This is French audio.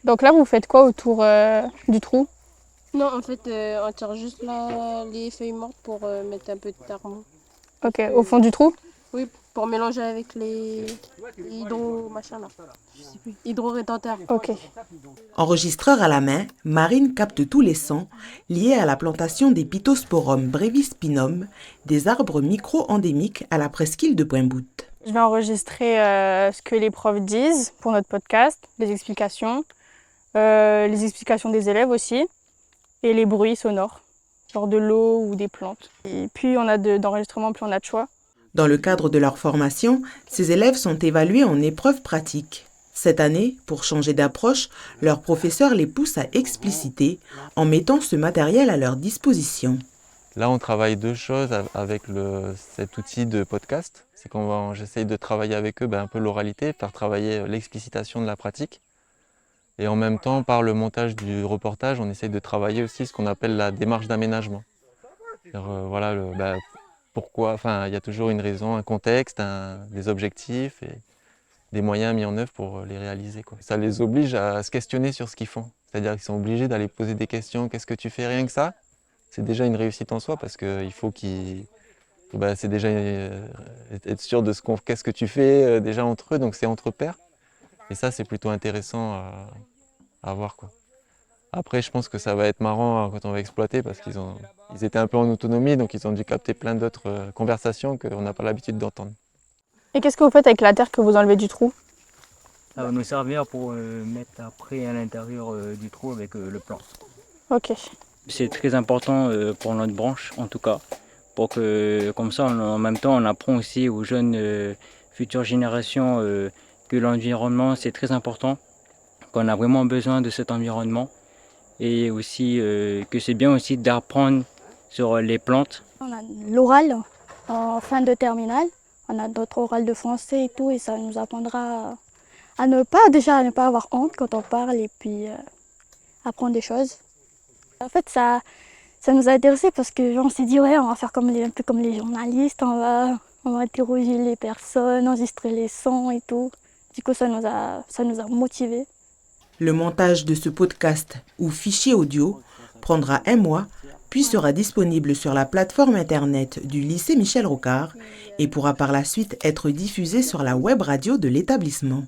Donc là, vous faites quoi autour du trou? Non, en fait, on tire juste les feuilles mortes pour mettre un peu de terreau. Ok, au fond du trou? Oui, pour mélanger avec les hydro machin là. Je sais plus. Hydro-rétentaire. Ok. Enregistreur à la main, Marine capte tous les sons liés à la plantation des Pittosporum brevispinum, des arbres micro-endémiques à la presqu'île de Pointe-Bout. Je vais enregistrer ce que les profs disent pour notre podcast, les explications des élèves aussi, et les bruits sonores, genre de l'eau ou des plantes. Et plus on a d'enregistrements, plus on a de choix. Dans le cadre de leur formation, ces élèves sont évalués en épreuves pratiques. Cette année, pour changer d'approche, leurs professeurs les poussent à expliciter en mettant ce matériel à leur disposition. Là, on travaille deux choses avec cet outil de podcast. C'est j'essaye de travailler avec eux un peu l'oralité, faire travailler l'explicitation de la pratique. Et en même temps, par le montage du reportage, on essaye de travailler aussi ce qu'on appelle la démarche d'aménagement. Voilà, pourquoi, enfin, il y a toujours une raison, un contexte, des objectifs et des moyens mis en œuvre pour les réaliser, quoi. Ça les oblige à se questionner sur ce qu'ils font. C'est-à-dire qu'ils sont obligés d'aller poser des questions. Qu'est-ce que tu fais? Rien que ça, c'est déjà une réussite en soi parce qu'il faut c'est déjà être sûr de qu'est-ce que tu fais déjà entre eux, donc c'est entre pairs. Et ça, c'est plutôt intéressant à voir, quoi. Après, je pense que ça va être marrant quand on va exploiter parce ils étaient un peu en autonomie, donc ils ont dû capter plein d'autres conversations qu'on n'a pas l'habitude d'entendre. Et qu'est-ce que vous faites avec la terre que vous enlevez du trou? Ça va nous servir pour mettre après à l'intérieur du trou avec le plan. Ok. C'est très important pour notre branche en tout cas, pour que comme ça en même temps on apprend aussi aux jeunes futures générations que l'environnement c'est très important, qu'on a vraiment besoin de cet environnement et aussi que c'est bien aussi d'apprendre sur les plantes. On a l'oral en fin de terminale, on a notre oral de français et tout, et ça nous apprendra à ne pas avoir honte quand on parle et puis apprendre des choses. En fait, ça nous a intéressés parce que on s'est dit ouais, on va faire un peu comme les journalistes, on va interroger les personnes, enregistrer les sons et tout. Du coup, ça nous a motivés. Le montage de ce podcast ou fichier audio prendra 1 mois, puis sera disponible sur la plateforme internet du lycée Michel Rocard et pourra par la suite être diffusé sur la web radio de l'établissement.